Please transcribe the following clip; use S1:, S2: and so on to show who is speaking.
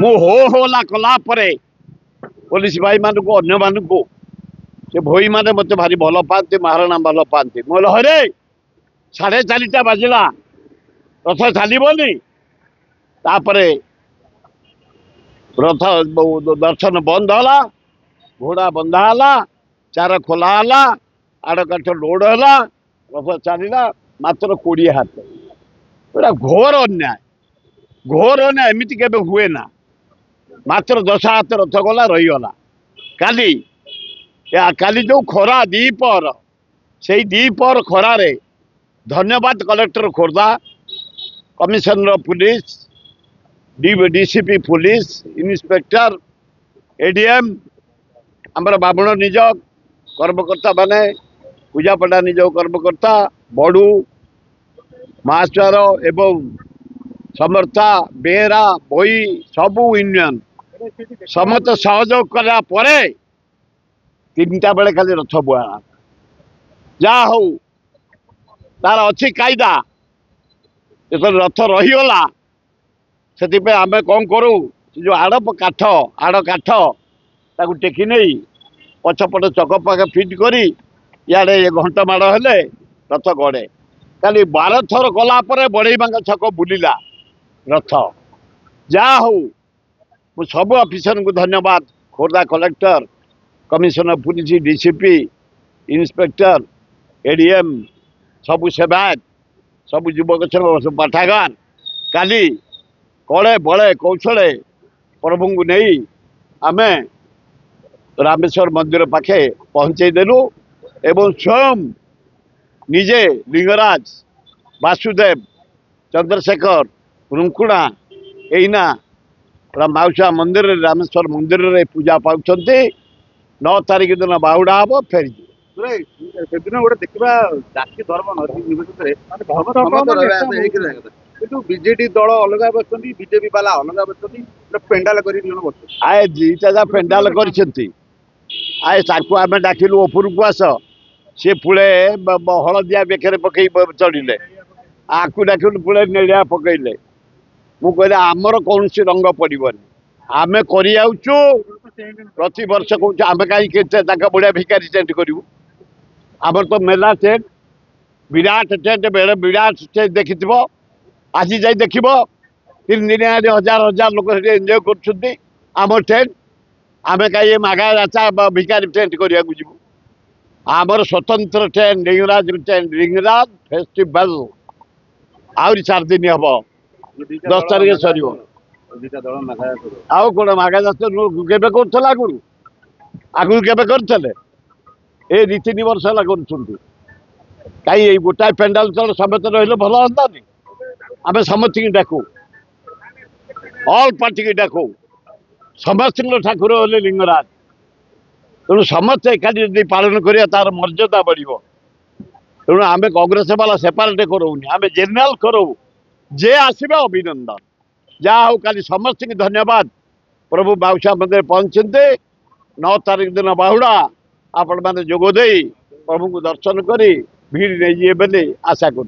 S1: मु हो होला कला परे पुलिस भाई मानक अन्य मानक से भई माने मत भारी भल पाती महाराणा भल पाती मोल हरे 4:30 बाजिला रथ चलनी तापरे रथ दर्शन बंद है घोड़ा बंधा है चार खोला है आड़काठ लोड है रथ चलला मात्र 20 हाथ पूरा घोर अन्याय एमती के हुए ना मात्र 10 हाथ रथ गला रहीगला काली काली जो खरा दीपहर से दीपहर खरारे धन्यवाद collector Khordha commissioner police DCP police inspector ADM आमर बामुण निजोग कर्मकर्ता माने पूजापड़ा निजोग कर्मकर्ता बड़ू मास्टर एवं समर्था बेहरा बई सबू यूनियन समस्त सहयोग कला परे 3टा बेले खाली रथ बुआ जा हो तार अच्छी कायदा जो रथ रहीगला से आम कौन करूँ जो आड़ काठ ताकू टेकी नहीं पछपट चक पाखे फिट करी इे घंटा माड़ हेले रथ गड़े खाली 12 थर गलापर बढ़ई छक बुलिला रथ जा हो मु सब ऑफिसर को धन्यवाद Khordha collector commissioner police DCP inspector ADM सबू सेवायत सबू युवक संघ पाठागार काली कले बड़े कौशले प्रभु को नहीं आमे रामेश्वर मंदिर पाखे पहुँचेदेलु एवं स्वयं निजे लिंगराज वासुदेव चंद्रशेखर रुंकुणा एना माउसा मंदिर रामेश्वर मंदिर रे पूजा पाँच 9 तारीख दिन बाहुड़ा हम फेरी
S2: से दिन गोटे देखा जाति धर्म किंतु बीजेडी दल अलग बस बीजेपी वाला अलग बस पेंडाल कर
S1: आए जीटा पेंडाल कर आए ताकू आम डाकिलु ओपुर को आस सी पुले हलदिया बेखरे पकई चढ़ले आकू डाकिलु पुले नेड़िया पकईले मु कहले आमर कौन रंग पड़ोनी आम कर प्रति वर्ष कौन आम कहीं बढ़िया भिकारी टेंट करूँ आमर तो मेला टेंट विराट टेंट बेड़े विराट टेंट देखी आज जाई देख 3 दिन 1000 लोक एंजय कर टेंट आम कहीं मागा राचा भिकारी टेंट करने जीव आमर स्वतंत्र टेंट लिंगराज फेस्टिवल आहरी 4 दिन हम 10 तारीख सर आउ कौन मागा केवे कर आगुरी आगुरी केवे करते ए 2-3 वर्ष है कहीं गोटाए पेंडाल चल समेत रही भल हाँ आम समस्त की डाकू ऑल पार्टी की डाकू समस्त ठाकुर हेले लिंगराज तेणु समस्त एकाठी पालन करिया तार मर्यादा बढ़ो तेणु आम कांग्रेस वाला सेपारेट करोनी आम जेनेल करो जे आसबे अभिनंदन जा हो काली समस्त की धन्यवाद प्रभु बाउसा मंदिर पहुंचते 9 तारीख दिन बाहुड़ा आपण मैंने जोगदे प्रभु को दर्शन करी भीड़ नहीं आशा कर।